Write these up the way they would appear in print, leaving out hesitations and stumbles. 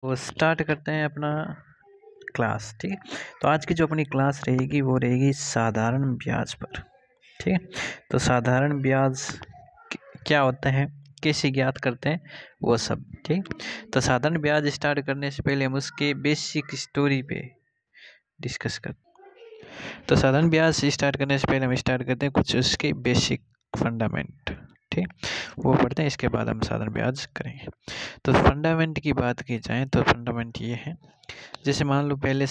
तो स्टार्ट करते हैं अपना क्लास। ठीक है, तो आज की जो अपनी क्लास रहेगी वो रहेगी साधारण ब्याज पर। ठीक है, तो साधारण ब्याज क्या होता है, कैसे ज्ञात करते हैं, वो सब। ठीक, तो साधारण ब्याज स्टार्ट करने से पहले हम उसके बेसिक स्टोरी पे डिस्कस करते हैं। तो साधारण ब्याज स्टार्ट करने से पहले हम स्टार्ट करते हैं कुछ उसके बेसिक फंडामेंट। ठीक, वो पढ़ते हैं, इसके बाद हम साधारण ब्याज करेंगे। तो फंडामेंट की बात की जाए तो फंडामेंट ये है, जैसे मान लो पहले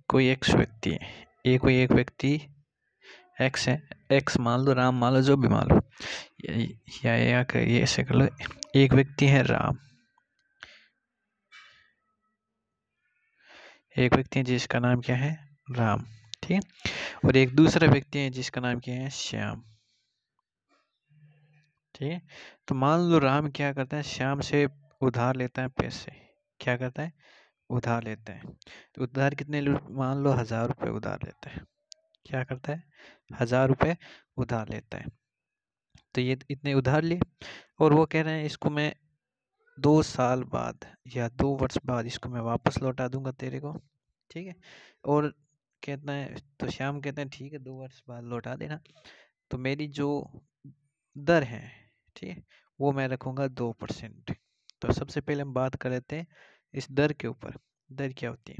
कोई एक्स व्यक्ति है, एक व्यक्ति एक्स है, एक्स मान लो, राम मान लो, जो भी मान लो, या ये ऐसे कर लो, एक व्यक्ति है राम, एक व्यक्ति है जिसका नाम क्या है, राम। ठीक, और एक दूसरा व्यक्ति है जिसका नाम क्या है, श्याम। ठीक है, तो मान लो राम क्या करता है, श्याम से उधार लेता है पैसे। क्या करता है, उधार लेता है। तो उधार कितने मान लो 1000 रुपये उधार लेता है। क्या करता है, 1000 रुपये उधार लेता है। तो ये इतने उधार लिए और वो कह रहे हैं इसको मैं 2 साल बाद या 2 वर्ष बाद इसको मैं वापस लौटा दूंगा तेरे को। ठीक है, और कहता है, तो श्याम कहते हैं ठीक है 2 वर्ष बाद लौटा देना, तो मेरी जो दर है, ठीक है, वो मैं रखूंगा 2%। तो सबसे पहले हम बात कर लेते हैं इस दर के ऊपर। दर क्या होती है,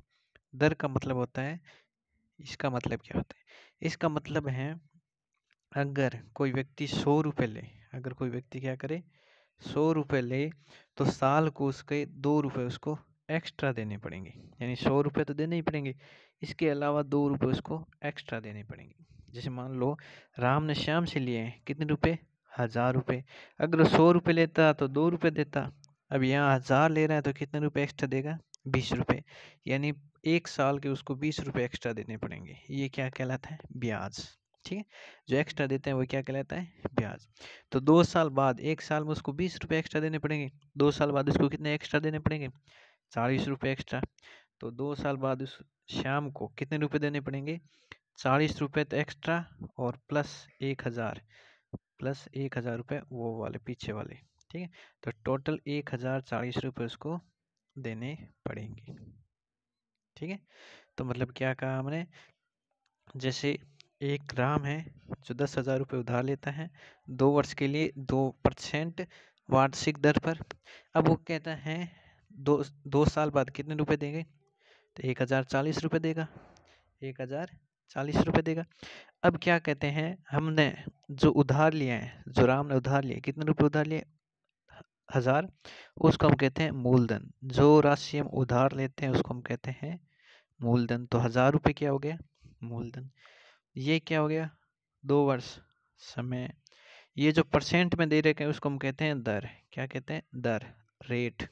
दर का मतलब होता है, इसका मतलब क्या होता है, इसका मतलब है अगर कोई व्यक्ति 100 रुपये ले, अगर कोई व्यक्ति क्या करे, 100 रुपये ले, तो साल को उसके 2 रुपये उसको एक्स्ट्रा देने पड़ेंगे। यानी 100 रुपये तो देने ही पड़ेंगे, इसके अलावा 2 रुपये उसको एक्स्ट्रा देने पड़ेंगे। जैसे मान लो राम ने श्याम से लिए हैं कितने रुपए, 1000 रुपये। अगर 100 रुपये लेता तो 2 रुपये देता, अब यहाँ 1000 ले रहा है तो कितने रुपये एक्स्ट्रा देगा, 20 रुपये। यानी 1 साल के उसको 20 रुपये एक्स्ट्रा देने पड़ेंगे। ये क्या कहलाता है, ब्याज। ठीक है, जो एक्स्ट्रा देते हैं वो क्या कहलाता है, ब्याज। तो 2 साल बाद, 1 साल में उसको 20 रुपये एक्स्ट्रा देने पड़ेंगे, 2 साल बाद उसको कितने एक्स्ट्रा देने पड़ेंगे, 40 रुपये एक्स्ट्रा। तो 2 साल बाद उस शाम को कितने रुपए देने पड़ेंगे, 40 रुपये तो एक्स्ट्रा, और +1000 रुपये वो वाले पीछे वाले। ठीक है, तो टोटल 1040 रुपये उसको देने पड़ेंगे। ठीक है, तो मतलब क्या कहा हमने, जैसे एक राम है जो 10,000 रुपये उधार लेता है 2 वर्ष के लिए 2% वार्षिक दर पर। अब वो कहता है दो साल बाद कितने रुपए देंगे, तो 1040 रुपये देगा, 1040 रुपये देगा। अब क्या कहते हैं, हमने जो उधार लिया है, जो राम ने उधार लिया, कितने रुपए उधार लिए, 1000, उसको हम कहते हैं मूलधन। जो राशि हम उधार लेते हैं उसको हम कहते हैं मूलधन। तो 1000 रुपये क्या हो गया, मूलधन। ये क्या हो गया, 2 वर्ष समय। ये जो परसेंट में दे रखे हैं उसको हम कहते हैं दर। क्या कहते हैं, दर, रेट।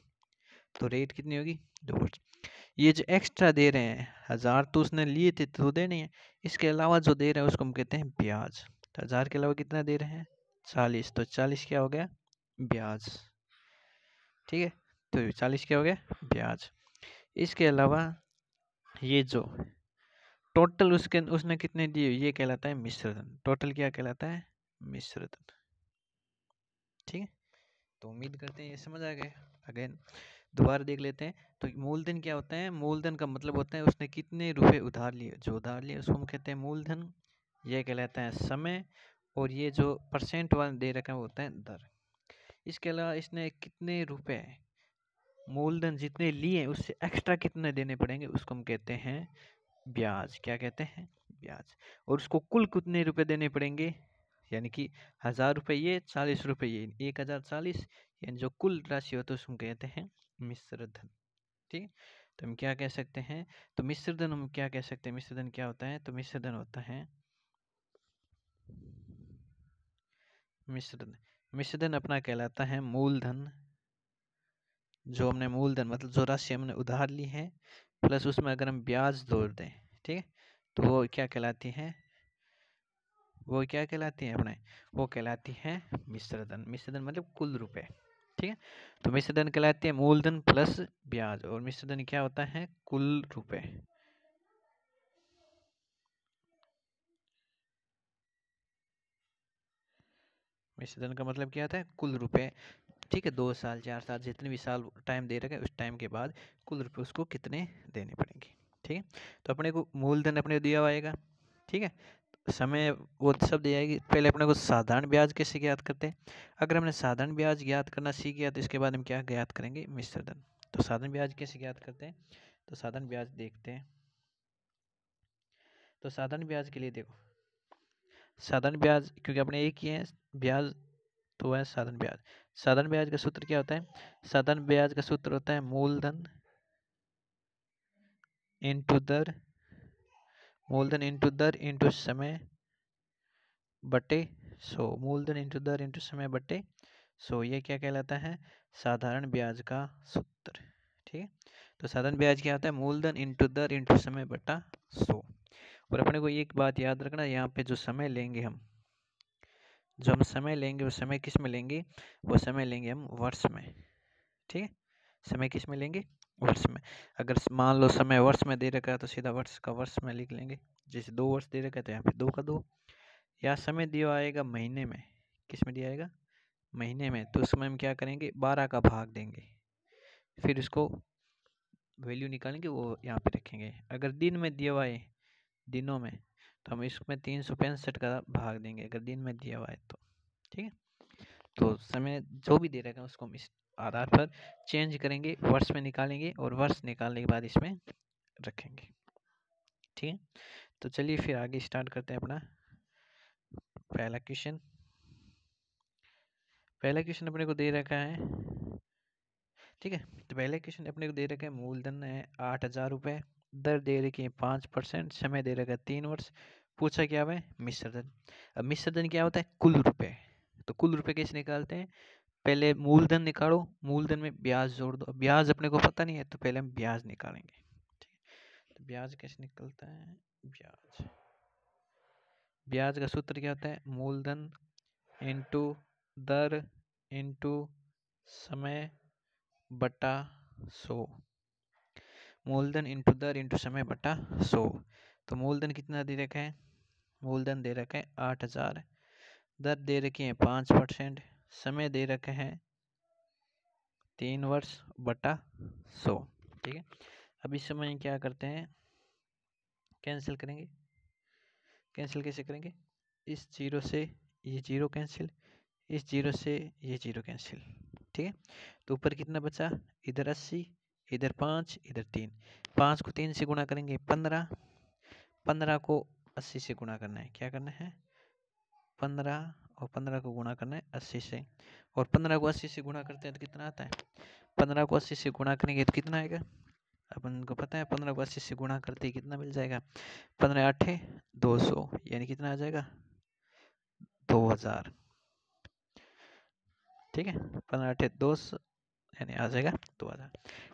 तो रेट कितनी होगी, 2 वर्ष। ये जो एक्स्ट्रा दे रहे हैं 1000, तो उसने लिए थे तो देने हैं, इसके अलावा जो दे रहे हैं उसको हम कहते हैं ब्याज। तो 1000 के अलावा कितना दे रहे हैं, 40, तो 40 क्या हो गया, ब्याज। ठीक है, तो 40 क्या हो गया, ब्याज। इसके अलावा ये जो टोटल उसने कितने दिए, ये कहलाता है मिश्रधन। टोटल क्या कहलाता है, मिश्रधन। ठीक है, तो उम्मीद करते हैं ये समझ आ गया। अगेन दोबारा देख लेते हैं। तो मूलधन क्या होता है, मूलधन का मतलब होता है उसने कितने रुपए उधार लिए, जो उधार लिए उसको हम कहते हैं मूलधन। यह कहलाता है समय, और ये जो परसेंट वाला दे रखा है वो होता है दर। इसके अलावा इसने कितने रुपए, मूलधन जितने लिए उससे एक्स्ट्रा कितने देने पड़ेंगे उसको हम कहते हैं ब्याज। क्या कहते हैं, ब्याज। और उसको कुल कितने रुपए देने पड़ेंगे, यानी कि 1000 रुपये ये, 40 रुपये ये, 1040, यानी जो कुल राशि होती है उसको कहते हैं मिश्रधन। ठीक, तो हम क्या कह सकते हैं, तो मिश्रधन हम क्या कह सकते हैं, मिश्रधन क्या होता है, तो मिश्रधन होता है, मिश्रधन अपना कहलाता है मूलधन। जो हमने मूलधन मतलब जो राशि हमने उधार ली है प्लस उसमें अगर हम ब्याज जोड़ दें, ठीक है, तो वो क्या कहलाती है, वो क्या कहलाती है अपने, वो कहलाती है मिश्रधन। मिश्रधन मतलब कुल रुपए। ठीक है, तो मिश्रधन कहलाती है मूलधन प्लस ब्याज, और मिश्रधन क्या होता है, कुल रुपए। मिश्रधन का मतलब क्या होता है, कुल रुपए। ठीक है, 2 साल 4 साल जितने भी साल टाइम दे रखा है उस टाइम के बाद कुल रुपये उसको कितने देने पड़ेंगे। ठीक है, तो अपने को मूलधन अपने को दिया हुआ आएगा। ठीक है, समय वो सब दे जाएगी। पहले अपने को साधारण ब्याज कैसे ज्ञात करते हैं। अगर हमने साधारण ब्याज ज्ञात करना सीख गया तो इसके बाद हम क्या ज्ञात करेंगे, मिश्र धन। तो साधारण ब्याज कैसे ज्ञात करते हैं, तो साधारण ब्याज देखते हैं। तो साधारण ब्याज के लिए देखो, साधारण ब्याज क्योंकि अपने एक ही है ब्याज तो है साधारण ब्याज। साधारण ब्याज का सूत्र क्या होता है, साधारण ब्याज का सूत्र होता है मूलधन इंटू दर, मूलधन इंटू दर इंटू समय बटे 100, मूलधन इंटू दर इंटू समय बटे 100, ये क्या कहलाता है, साधारण ब्याज का सूत्र। ठीक है, तो साधारण ब्याज क्या होता है, मूलधन इंटू दर इंटू समय बटा 100। और अपने को एक बात याद रखना, यहाँ पे जो समय लेंगे हम, जो हम समय लेंगे वो समय किस में लेंगे, वो समय लेंगे हम वर्ष में। ठीक है, समय किस में लेंगे, वर्ष में। अगर मान लो समय वर्ष में दे रखा है तो सीधा वर्ष का वर्ष में लिख लेंगे। जैसे 2 वर्ष दे रखा है तो यहाँ पे 2 का 2। या समय दिया आएगा महीने में, किस में दिया आएगा, महीने में, तो उसमें हम क्या करेंगे 12 का भाग देंगे, फिर इसको वैल्यू निकालेंगे वो यहाँ पे रखेंगे। अगर दिन में दिया हुआ है, दिनों में, तो हम इसमें 365 का भाग देंगे अगर दिन में दिया हुआ है तो। ठीक है, तो समय जो भी दे रखा है उसको हम इस आधार पर चेंज करेंगे, वर्ष में निकालेंगे और वर्ष निकालने के बाद इसमें रखेंगे। ठीक है, तो चलिए फिर आगे स्टार्ट करते हैं अपना पहला क्वेश्चन। पहला क्वेश्चन अपने को दे रखा है, ठीक है, तो पहले क्वेश्चन अपने को दे रखा है मूलधन है 8,000 रुपये, दर दे रखी है 5%, समय दे रखा है 3 वर्ष, पूछा क्या है मिश्र धन। अब मिश्र धन क्या होता है, कुल रुपए। तो कुल रुपए कैसे निकालते हैं, पहले मूलधन निकालो, मूलधन में ब्याज जोड़ दो। ब्याज अपने को पता नहीं है तो पहले हम ब्याज निकालेंगे। ठीक है, तो ब्याज कैसे निकलता है, ब्याज, ब्याज का सूत्र क्या होता है, मूलधन इंटू दर इंटू समय बटा 100, मूलधन इंटू दर इंटू समय बटा 100। तो मूलधन कितना दे रखा है, मूलधन दे रखा है 8,000, दर दे रखी है 5%, समय दे रखे हैं 3 वर्ष बटा 100। ठीक है, अब इस समय क्या करते हैं, कैंसिल करेंगे। कैंसिल कैसे करेंगे, इस जीरो से ये जीरो कैंसिल, इस जीरो से ये जीरो कैंसिल। ठीक है, तो ऊपर कितना बचा, इधर 80, इधर 5, इधर 3, 5 को 3 से गुणा करेंगे 15, 15 को 80 से गुणा करना है, क्या करना है 15 और 15 को गुणा करना है 80 से, और 15 को 80 से गुणा करते हैं तो कितना आता है, 15 को 80 से गुणा करेंगे तो कितना आएगा, अपन को पता है 15 को 80 से गुणा करते ही कितना मिल जाएगा, 15 8 200, यानी कितना आ जाएगा 2000। ठीक है, 15 8 200 यानी आ जाएगा 2000,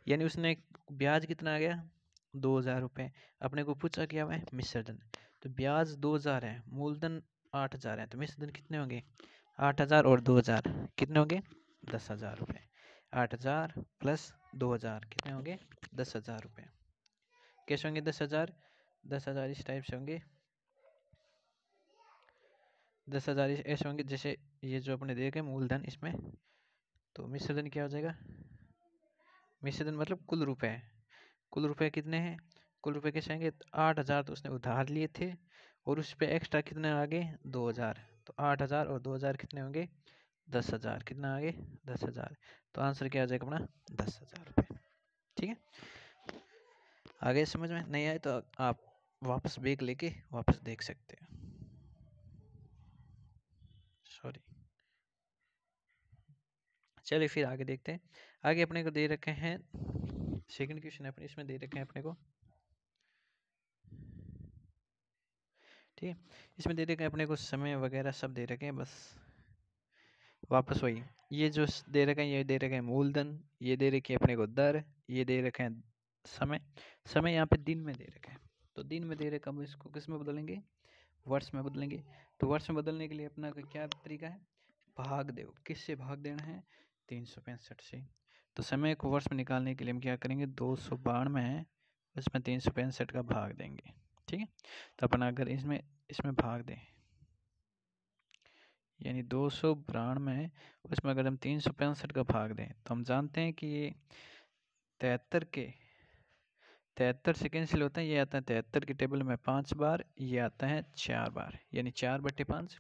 यानी उसने ब्याज कितना आ गया 2000 रुपये। अपने को पूछा क्या है मिश्र धन, तो ब्याज 2000 है, मूलधन 8000 है, तो मिश्र धन कितने होंगे 8000 और 2000 कितने होंगे 10,000 रुपये। 8000 प्लस 2000 कितने होंगे 10,000 रुपये। कैसे होंगे 10,000, 10,000 इस टाइप से होंगे, 10,000 ऐसे होंगे जैसे ये जो अपने देखे मूलधन इसमें, तो मिश्र धन क्या हो जाएगा, मिश्र धन मतलब कुल रुपए, कुल रुपए कितने हैं, कुल रुपए कैसे आएंगे, 8,000 तो उसने उधार लिए थे और उस पर एक्स्ट्रा कितने आगे 2,000, तो 8,000 और 2,000 कितने होंगे 10,000, कितना आगे 10,000, तो आंसर क्या आ जाएगा अपना 10,000 रुपये। ठीक है, आगे समझ में नहीं आए तो आप वापस बैग लेके वापस देख सकते हैं, सॉरी। चलिए फिर आगे देखते हैं। आगे अपने को दे रखे हैं सेकंड क्वेश्चन, अपने इसमें दे रखे हैं अपने को, ठीक है, इसमें दे रखे हैं अपने को समय वगैरह सब दे रखे हैं, बस वापस वही, ये जो दे रखे हैं ये दे रखे हैं मूलधन, ये दे रखे हैं अपने को दर, ये दे रखे हैं समय, समय यहाँ पे दिन में दे रखे हैं, तो दिन में दे रखे हम इसको किस में बदलेंगे, वर्ष में बदलेंगे। तो वर्ष में बदलने के लिए अपना क्या तरीका है, भाग दो, किससे भाग देना है 365 से। तो समय को वर्ष में निकालने के लिए हम क्या करेंगे, 292 है उसमें 365 का भाग देंगे। ठीक है, तो अपन अगर इसमें इसमें भाग दें, यानी 292, उसमें अगर हम 365 का भाग दें तो हम जानते हैं कि ये 73 से कैंसिल होता है। ये आता है 73 के टेबल में 5 बार, ये आता है 4 बार, यानी 4/5।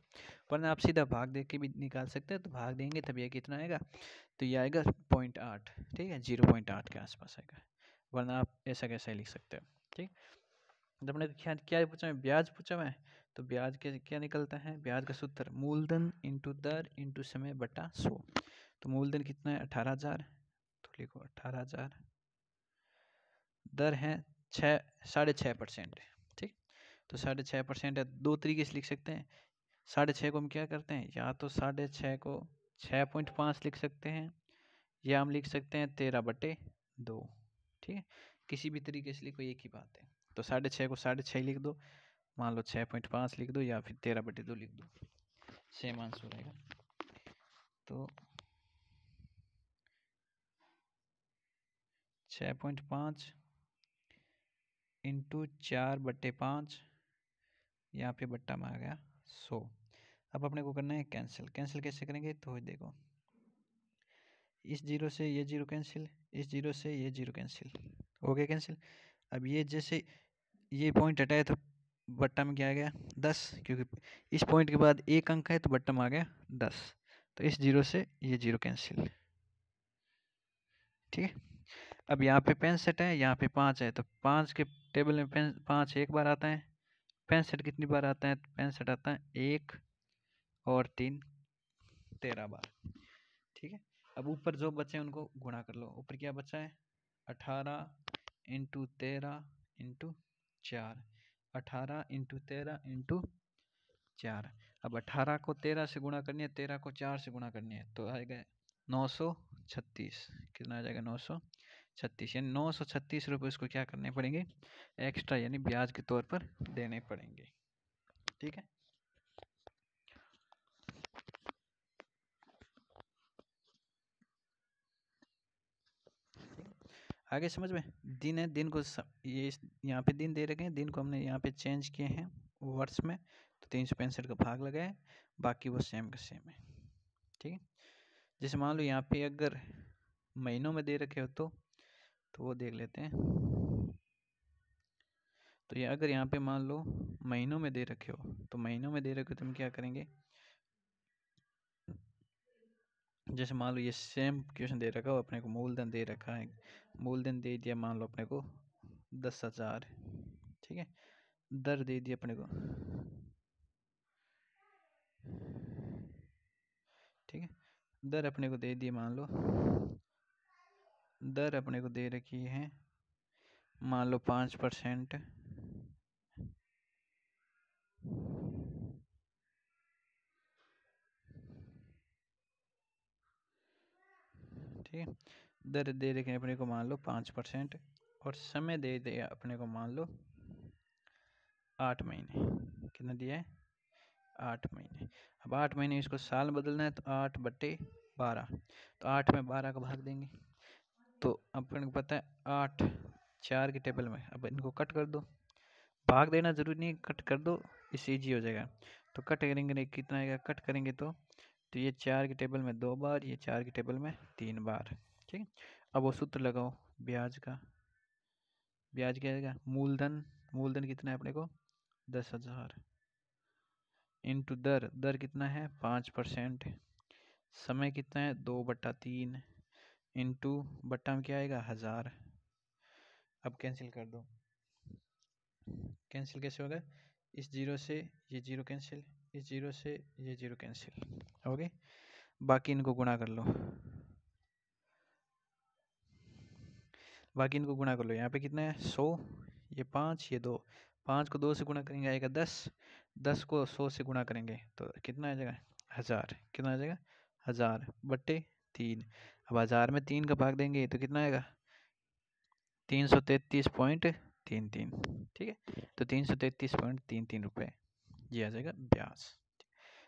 वरना आप सीधा भाग दे के भी निकाल सकते हैं, तो भाग देंगे तब ये कितना आएगा, तो ये आएगा 0.8, ठीक है, 0.8 के आसपास आएगा। वरना आप ऐसा कैसा लिख सकते हो, ठीक। जब अपने क्या क्या पूछा है, ब्याज पूछा है, तो ब्याज के क्या निकलता है, ब्याज का सूत्र मूलधन इंटू दर इंटू समय बटा 100। तो मूलधन कितना है 18,000, तो लिखो 18,000, दर है 6.5%, ठीक। तो 6.5% है, दो तरीके से लिख सकते हैं। 6.5 को हम क्या करते हैं, या तो 6.5 को 6.5 लिख सकते हैं, या हम लिख सकते हैं 13/2, ठीक है। किसी भी तरीके से लिखो, एक ही बात है। तो 6.5 को 6.5 लिख दो, मान लो 6.5 लिख दो, या फिर 13/2 लिख दो, सेम आंसर रहेगा। तो 6.5 इंटू 4/5, यहाँ पे बट्टा में आ गया 100। अब अपने को करना है कैंसिल। कैंसिल कैसे करेंगे, तो देखो, इस जीरो से ये जीरो कैंसिल, इस जीरो से ये जीरो कैंसिल, हो गया कैंसिल। अब ये जैसे ये पॉइंट हटाया तो बट्टा में क्या आ गया 10, क्योंकि इस पॉइंट के बाद एक अंक है तो बट्टा में आ गया 10। तो इस जीरो से ये जीरो कैंसिल, ठीक है। अब यहाँ पे 65 है, यहाँ पे 5 है, तो 5 के टेबल में 5 एक बार आता है, 65 कितनी बार आता है, 65 आता है 1 और 3 13 बार, ठीक है। अब ऊपर जो बचे हैं उनको गुणा कर लो। ऊपर क्या बचा है, 18 इंटू 13 इंटू 4, 18 इंटू 13 इंटू 4। अब 18 को 13 से गुणा करनी है, 13 को 4 से गुणा करनी है, तो आएगा 936। कितना आ जाएगा 936, यानी 936 रुपये उसको क्या करने पड़ेंगे, एक्स्ट्रा, यानी ब्याज के तौर पर देने पड़ेंगे, ठीक है। आगे समझ में, दिन है, दिन को ये यहाँ पे दिन दे रखे हैं, दिन को हमने यहाँ पे चेंज किए हैं वर्ष में, तो 365 का भाग लगाए, बाकी वो सेम का सेम है, ठीक है। जैसे मान लो यहाँ पे अगर महीनों में दे रखे हो तो वो देख लेते हैं। तो ये अगर यहाँ पे मान लो महीनों में दे रखे हो, तो महीनों में दे रखे हो तो हम क्या करेंगे, जैसे मान लो ये सेम क्वेश्चन दे रखा हो, अपने को मूलधन दे रखा है, मूलधन दे दिया मान लो अपने को 10,000, ठीक है। दर दे दिया अपने को, ठीक है, दर अपने को दे दिए, मान लो दर अपने को दे रखी है मान लो 5%, ठीक है। दर दे रखे अपने को मान लो 5%, और समय दे दिया अपने को मान लो 8 महीने। कितना दिया है, 8 महीने। अब 8 महीने इसको साल में बदलना है, तो 8/12, तो 8 में 12 का भाग देंगे। तो अपन को पता है 8 4 के टेबल में, अब इनको कट कर दो, भाग देना जरूरी नहीं, कट कर दो, इससे ईजी हो जाएगा। तो कट करेंगे कितना आएगा, कट करेंगे तो ये 4 के टेबल में 2 बार, ये 4 के टेबल में 3 बार, ठीक। अब वो सूत्र लगाओ ब्याज का, ब्याज क्या आएगा, मूलधन, मूलधन कितना है अपने को 10,000, इंटू दर, दर कितना है 5%, समय कितना है 2/3, इंटू बट्टा में क्या आएगा 1000। अब कैंसिल कर दो, कैंसिल कैसे होगा, इस जीरो से ये जीरो कैंसिल, इस जीरो से ये जीरो कैंसिल, हो गए। बाकी इनको गुणा कर लो, बाकी इनको गुणा कर लो। यहाँ पे कितना है 100, ये 5, ये 2, 5 को 2 से गुणा करेंगे आएगा 10, 10 को 100 से गुणा करेंगे तो कितना आ जाएगा 1000, कितना आ जाएगा 1000/3। अब 1000 में 3 का भाग देंगे तो कितना आएगा 333.33, ठीक है। तो 333.33 रुपये ये आ जाएगा ब्याज।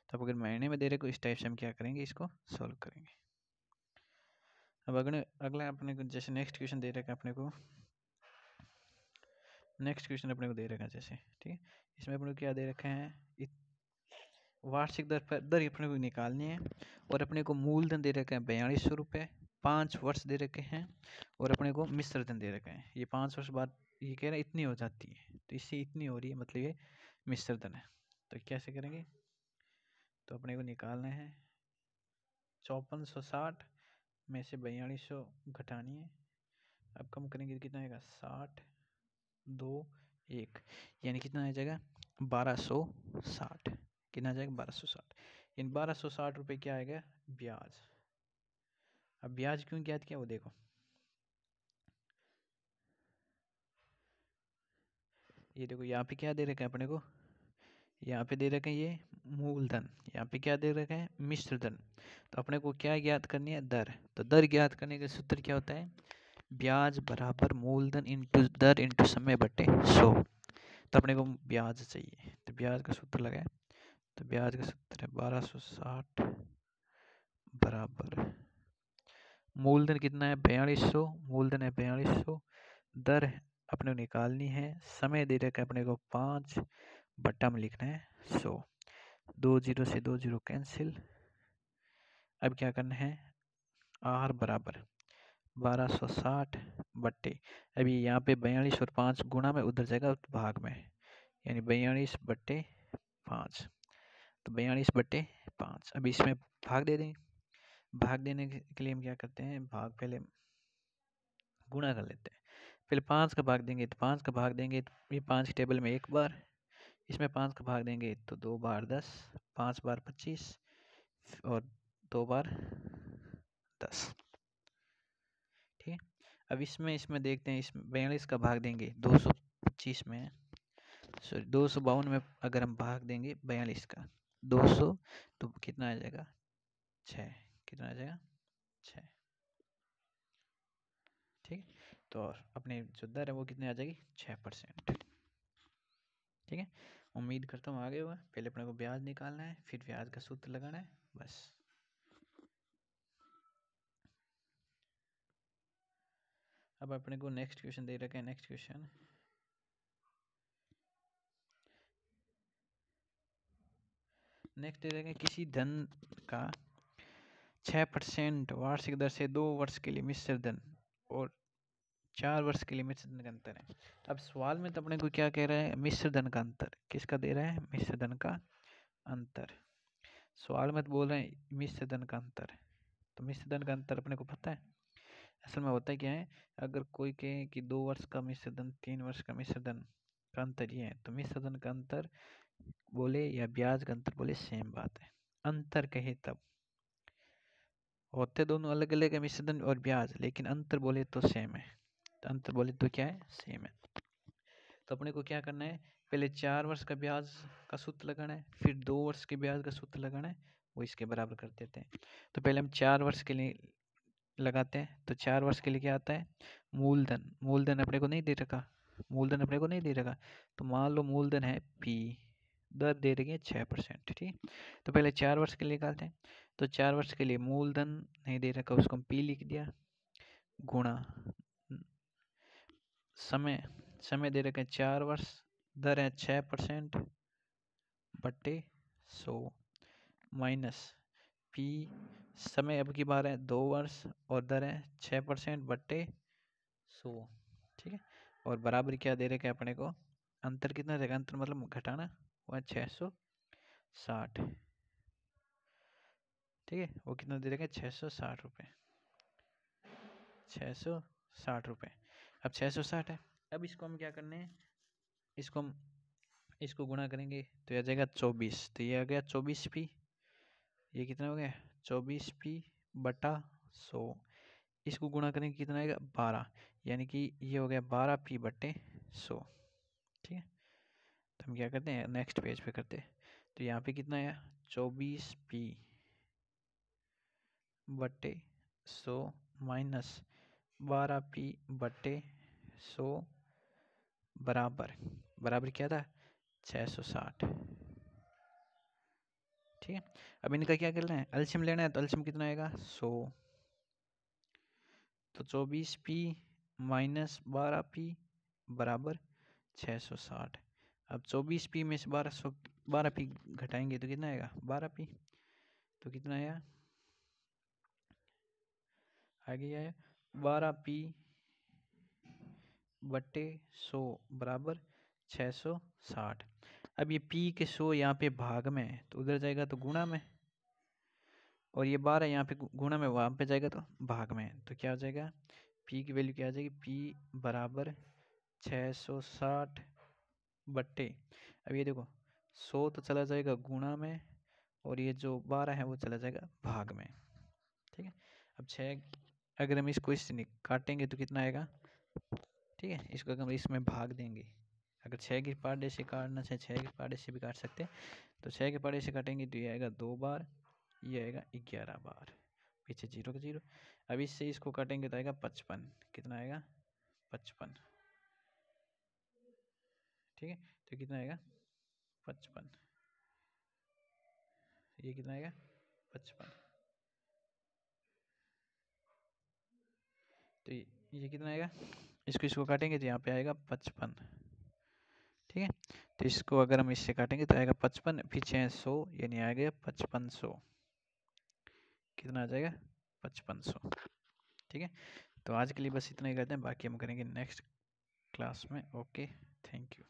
तो अब अगर महीने में दे रहे को इस टाइप से हम क्या करेंगे, इसको सॉल्व करेंगे। अब अगला अपने को जैसे नेक्स्ट क्वेश्चन दे रखा है अपने को, नेक्स्ट क्वेश्चन अपने को दे रखा है जैसे, ठीक है। इसमें अपने को क्या दे रखे हैं, वार्षिक दर पर दर अपने को निकालनी है और अपने को मूलधन दे रखे हैं 4200 रुपये, 5 वर्ष दे रखे हैं और अपने को मिश्र धन दे रखे हैं। ये 5 वर्ष बाद ये कह रहे हैं इतनी हो जाती है, तो इससे इतनी हो रही है, मतलब ये मिश्र धन है। तो कैसे करेंगे, तो अपने को निकालना है 5460 में से 4200 घटानी है। अब कम करेंगे तो कितना आएगा 60 2 1, यानी कितना आ जाएगा 1260। कितना आ जाएगा 1260। इन 1260 रुपये क्या आएगा ब्याज। अब ब्याज क्यों ज्ञात किया वो देखो, ये देखो यहाँ पे क्या दे रखा है अपने को, यहाँ पे दे रखे हैं ये मूलधन, यहाँ पे क्या दे रखा है मिश्र धन। तो अपने को क्या ज्ञात करनी है दर। तो दर ज्ञात करने का सूत्र क्या होता है, ब्याज बराबर मूलधन इंटू दर इंटू समय बटे 100। तो अपने को ब्याज चाहिए, तो ब्याज का सूत्र लगाए, तो ब्याज का सूत्र है 1260 बराबर मूलधन कितना है 4200, मूलधन है 4200, दर अपने को निकालनी है, समय दे रखा है अपने को 5 बट्टा में लिखना है 100। 2 जीरो से 2 जीरो कैंसिल। अब क्या करना है आर बराबर 1260 बट्टे, अभी यहाँ पे 42 और 5 गुणा में उधर जाएगा भाग में, यानी 42 बट्टे 5, तो 42 बट्टे 5। अब इसमें भाग दे देंगे, भाग देने के लिए हम क्या करते हैं भाग पहले गुणा कर लेते हैं, पहले 5 का भाग देंगे तो 5 का भाग देंगे तो ये 5 की टेबल में एक बार, इसमें 5 का भाग देंगे तो 2 बार 10, 5 बार 25 और 2 बार 10। ठीक है, अब इसमें देखते हैं, इसमें 42 का भाग देंगे 225 में, सॉरी 252 में अगर हम भाग देंगे 42 का 200 तो कितना आ जाएगा 6, कितना आ जाएगा 6। ठीक है, तो और अपने जो दर है वो कितनी आ जाएगी 6%। ठीक है, उम्मीद करता हूँ आगे हुआ। पहले अपने को ब्याज निकालना है, फिर ब्याज का सूत्र लगाना है, बस। अब अपने को नेक्स्ट क्वेश्चन दे रखा है, नेक्स्ट क्वेश्चन नेक्स्ट दे रखा है किसी धन का 6% वार्षिक दर से 2 वर्ष के लिए मिश्र धन और 4 वर्ष के लिए मिश्र धन का अंतर है। अब सवाल में तो अपने को क्या कह रहा है मिश्र धन का अंतर, किसका दे रहा है मिश्र धन का अंतर। सवाल में तो बोल रहे हैं मिश्र धन का अंतर, तो मिश्र धन का अंतर अपने को पता है। असल में होता क्या है, अगर कोई कहे कि 2 वर्ष का मिश्र धन 3 वर्ष का मिश्र धन का अंतर ये है, तो मिश्र धन का अंतर बोले या ब्याज का अंतर बोले सेम बात है। अंतर कहे तब, होते दोनों अलग अलग है मिश्र धन और ब्याज, लेकिन अंतर बोले तो सेम है। तो अंतर बोले तो क्या है सेम है। तो अपने को क्या करना है, पहले 4 वर्ष का ब्याज का सूत्र लगाना है, फिर 2 वर्ष के ब्याज का सूत्र लगाना है, वो इसके बराबर कर देते हैं। तो पहले हम 4 वर्ष के लिए लगाते हैं, तो 4 वर्ष के लिए क्या आता है मूलधन, मूलधन अपने को नहीं दे रखा, मूलधन अपने को नहीं दे रखा, तो मान लो मूलधन है P, दर दे रही है 6%। ठीक, तो पहले 4 वर्ष के लिए निकालते हैं, तो 4 वर्ष के लिए मूलधन नहीं दे रखा, उसको हम P लिख दिया, गुणा समय, समय दे रखा है 4 वर्ष, दर है 6% बट्टे 100 माइनस P, समय अब की बार है 2 वर्ष और दर है 6% बट्टे 100। ठीक है, और बराबर क्या दे रखा है अपने को, अंतर कितना रहेगा, अंतर मतलब घटाना, वह 660। ठीक है, वो कितना दे रखा है 660 रुपये, 660 रुपये। अब 660 है, अब इसको हम क्या करने हैं, इसको हम इसको गुणा करेंगे तो यह आ जाएगा 24, तो ये आ गया 24P, ये कितना हो गया 24P बटा 100, इसको गुणा करेंगे कितना आएगा 12, यानी कि ये हो गया 12P बटे 100। ठीक है, तो हम क्या करते हैं नेक्स्ट पेज पे करते हैं, तो यहाँ पे कितना आया 24P बटे 100 माइनस 12P बटे 100 बराबर, बराबर क्या था 660। ठीक है, अब इनका क्या करना है एलसीएम लेना है, तो एलसीएम कितना आएगा 100, तो 24P माइनस 12P बराबर 660। अब 24P में से 1200 12p घटाएंगे तो कितना आएगा 12p, तो कितना आया आगे आया 12p बटे 100 बराबर 660। अब ये p के 100 यहाँ पे भाग में है तो उधर जाएगा तो गुणा में, और ये 12 यहाँ पे गुणा में वहाँ पे जाएगा तो भाग में, तो क्या हो जाएगा p की वैल्यू क्या आ जाएगी p बराबर 660 बट्टे, अब ये देखो 100 तो चला जाएगा गुणा में और ये जो 12 है वो चला जाएगा भाग में। ठीक है, अब 6 अगर हम इसको इससे काटेंगे तो कितना आएगा, ठीक है, इसको अगर हम इसमें भाग देंगे, अगर 6 के पार्टे से काटना चाहे 6 के पार्टे से भी काट सकते हैं, तो 6 के पार्टे से काटेंगे तो ये आएगा 2 बार, ये आएगा 11 बार, पीछे 0 का 0। अब इससे इसको काटेंगे तो आएगा 55, कितना आएगा 55, ठीक है, तो कितना आएगा 55, ये कितना आएगा 55, तो ये कितना आएगा, इसको काटेंगे तो यहाँ पे आएगा 55, ठीक है, तो इसको अगर हम इससे काटेंगे तो आएगा 55 पीछे 100 यानी आ गया 5500, कितना आ जाएगा 5500। ठीक है, तो आज के लिए बस इतना ही करते हैं, बाकी हम करेंगे नेक्स्ट क्लास में। Okay, thank you.